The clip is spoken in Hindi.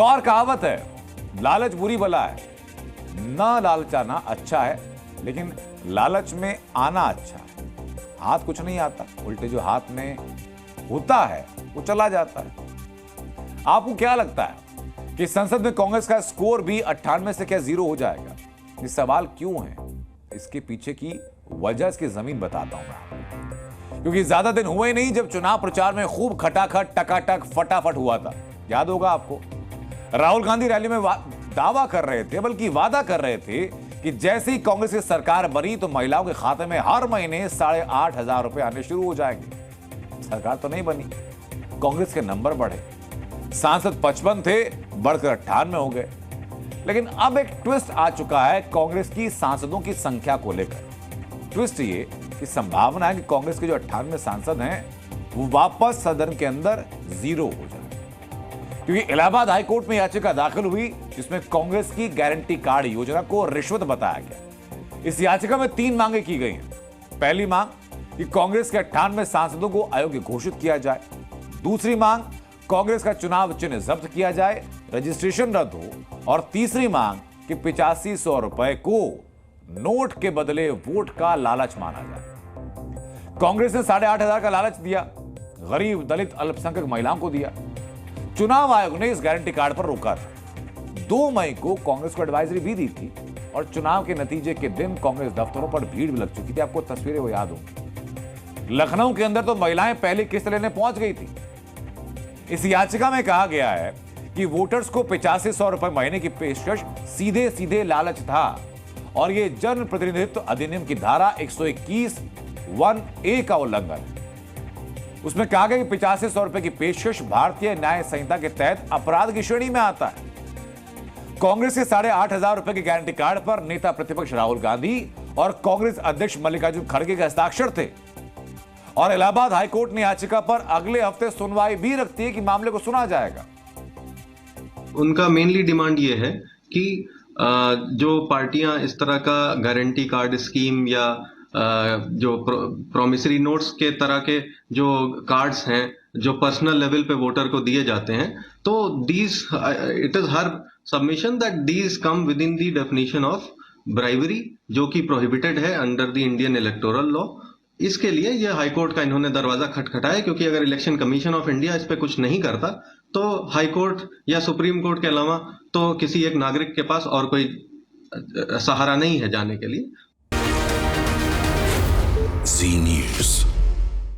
और कहावत है, लालच बुरी बला है। ना लालचाना अच्छा है, लेकिन लालच में आना अच्छा है। हाथ कुछ नहीं आता, उल्टे जो हाथ में होता है वो चला जाता है। आपको क्या लगता है कि संसद में कांग्रेस का स्कोर भी 98 से क्या 0 हो जाएगा? ये सवाल क्यों है, इसके पीछे की वजह इसकी जमीन बताता हूं मैं। क्योंकि ज्यादा दिन हुए नहीं जब चुनाव प्रचार में खूब खटाखट टकाटक फटाफट हुआ था। याद होगा आपको, राहुल गांधी रैली में दावा कर रहे थे, बल्कि वादा कर रहे थे कि जैसे ही कांग्रेस की सरकार बनी तो महिलाओं के खाते में हर महीने 8,500 रुपए आने शुरू हो जाएंगे। सरकार तो नहीं बनी, कांग्रेस के नंबर बढ़े, सांसद 55 थे, बढ़कर 98 हो गए। लेकिन अब एक ट्विस्ट आ चुका है कांग्रेस की सांसदों की संख्या को लेकर। ट्विस्ट ये कि संभावना है कि कांग्रेस के जो 98 सांसद हैं वो वापस सदन के अंदर 0 हो जाए, क्योंकि इलाहाबाद हाईकोर्ट में याचिका दाखिल हुई जिसमें कांग्रेस की गारंटी कार्ड योजना को रिश्वत बताया गया। इस याचिका में 3 मांगे की गई हैं। पहली मांग कि कांग्रेस के 98 सांसदों को अयोग्य घोषित किया जाए। दूसरी मांग, कांग्रेस का चुनाव चिन्ह जब्त किया जाए, रजिस्ट्रेशन रद्द हो। और तीसरी मांग कि 8500 रुपए को नोट के बदले वोट का लालच माना जाए। कांग्रेस ने 8,500 का लालच दिया, गरीब, दलित, अल्पसंख्यक महिलाओं को दिया। चुनाव आयोग ने इस गारंटी कार्ड पर रोका था। 2 मई को कांग्रेस को एडवाइजरी भी दी थी और चुनाव के नतीजे के दिन कांग्रेस दफ्तरों पर भीड़ भी लग चुकी थी। आपको तस्वीरें वो याद होंगी, लखनऊ के अंदर तो महिलाएं पहली किस्त लेने पहुंच गई थी। इस याचिका में कहा गया है कि वोटर्स को 8500 रुपए महीने की पेशकश सीधे सीधे लालच था और यह जन प्रतिनिधित्व अधिनियम की धारा 121(1)(a) का उल्लंघन है। उसमें कहा गया कि 8500 रुपए की पेशकश भारतीय न्याय संहिता के तहत अपराध की श्रेणी में आता है। कांग्रेस के 8,500 रुपए के गारंटी कार्ड पर नेता प्रतिपक्ष राहुल गांधी और कांग्रेस अध्यक्ष मल्लिकार्जुन खड़गे के हस्ताक्षर थे और इलाहाबाद हाईकोर्ट ने याचिका पर अगले हफ्ते सुनवाई भी रखती है कि मामले को सुना जाएगा। उनका मेनली डिमांड ये है कि जो पार्टियां इस तरह का गारंटी कार्ड स्कीम या जो प्रोमिसरी नोट्स के तरह के जो कार्ड्स हैं जो पर्सनल लेवल पे वोटर को दिए जाते हैं, तो these it is her submission that these come within the definition of bribery, जो कि प्रोहिबिटेड है under the Indian electoral law. इसके लिए ये हाईकोर्ट का इन्होंने दरवाजा खटखटाया, क्योंकि अगर इलेक्शन कमीशन ऑफ इंडिया इस पे कुछ नहीं करता तो हाईकोर्ट या सुप्रीम कोर्ट के अलावा तो किसी एक नागरिक के पास और कोई सहारा नहीं है जाने के लिए। जी न्यूज़।